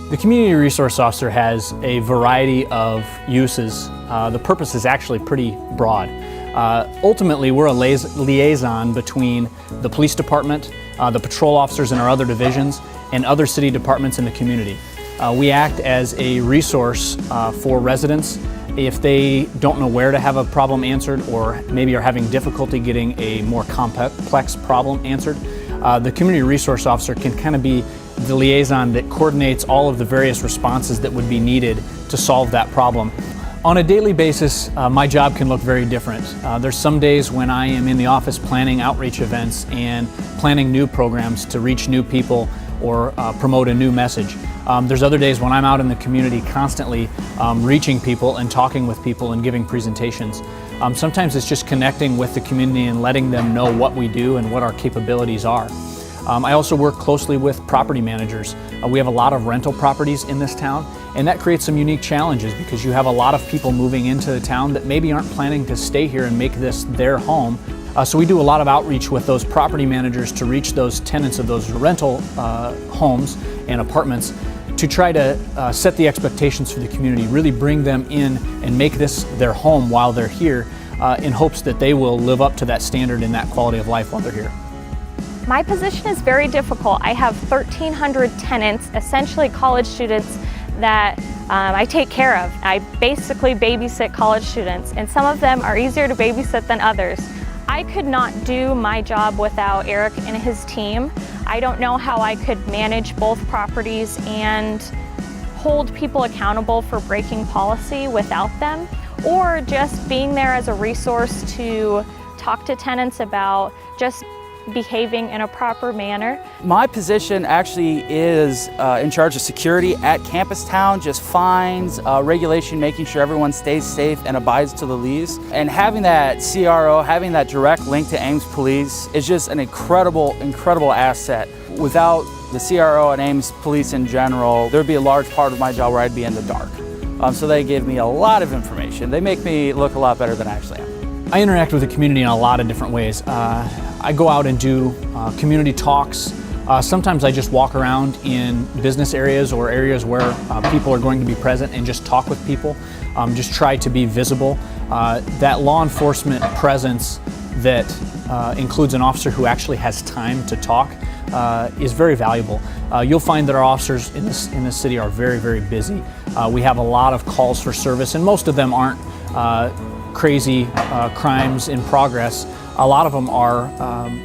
The Community Resource Officer has a variety of uses. The purpose is actually pretty broad. Ultimately, we're a liaison between the police department, the patrol officers in our other divisions, and other city departments in the community. We act as a resource for residents if they don't know where to have a problem answered, or maybe are having difficulty getting a more complex problem answered. The Community Resource Officer can kind of be the liaison that coordinates all of the various responses that would be needed to solve that problem. On a daily basis, my job can look very different. There's some days when I am in the office planning outreach events and planning new programs to reach new people or promote a new message. There's other days when I'm out in the community constantly reaching people and talking with people and giving presentations. Sometimes it's just connecting with the community and letting them know what we do and what our capabilities are. I also work closely with property managers. We have a lot of rental properties in this town, and that creates some unique challenges because you have a lot of people moving into the town that maybe aren't planning to stay here and make this their home. So we do a lot of outreach with those property managers to reach those tenants of those rental homes and apartments to try to set the expectations for the community, really bring them in and make this their home while they're here in hopes that they will live up to that standard and that quality of life while they're here. My position is very difficult. I have 1,300 tenants, essentially college students that I take care of. I basically babysit college students, and some of them are easier to babysit than others. I could not do my job without Eric and his team. I don't know how I could manage both properties and hold people accountable for breaking policy without them, or just being there as a resource to talk to tenants about just behaving in a proper manner. My position actually is in charge of security at Campus Town, just fines, regulation, making sure everyone stays safe and abides to the leaves. And having that CRO, having that direct link to Ames Police is just an incredible asset. Without the CRO and Ames Police in general, there'd be a large part of my job where I'd be in the dark. So they give me a lot of information. They make me look a lot better than I actually am. I interact with the community in a lot of different ways. I go out and do community talks. Sometimes I just walk around in business areas or areas where people are going to be present and just talk with people, just try to be visible. That law enforcement presence that includes an officer who actually has time to talk is very valuable. You'll find that our officers in this city are very busy. We have a lot of calls for service, and most of them aren't crazy crimes in progress. A lot of them are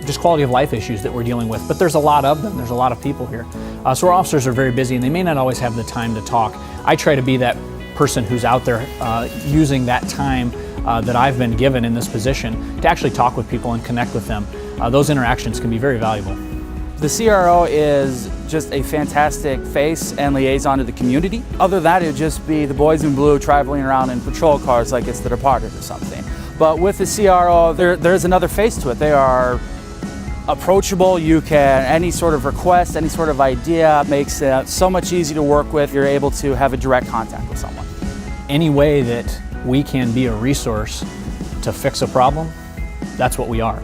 just quality of life issues that we're dealing with, but there's a lot of them. There's a lot of people here. So our officers are very busy and they may not always have the time to talk. I try to be that person who's out there using that time that I've been given in this position to actually talk with people and connect with them. Those interactions can be very valuable. The CRO is just a fantastic face and liaison to the community. Other than that, it would just be the boys in blue traveling around in patrol cars like it's The Departed or something. But with the CRO, there's another face to it. They are approachable. You can, any sort of request, any sort of idea makes it so much easier to work with. You're able to have a direct contact with someone. Any way that we can be a resource to fix a problem, that's what we are.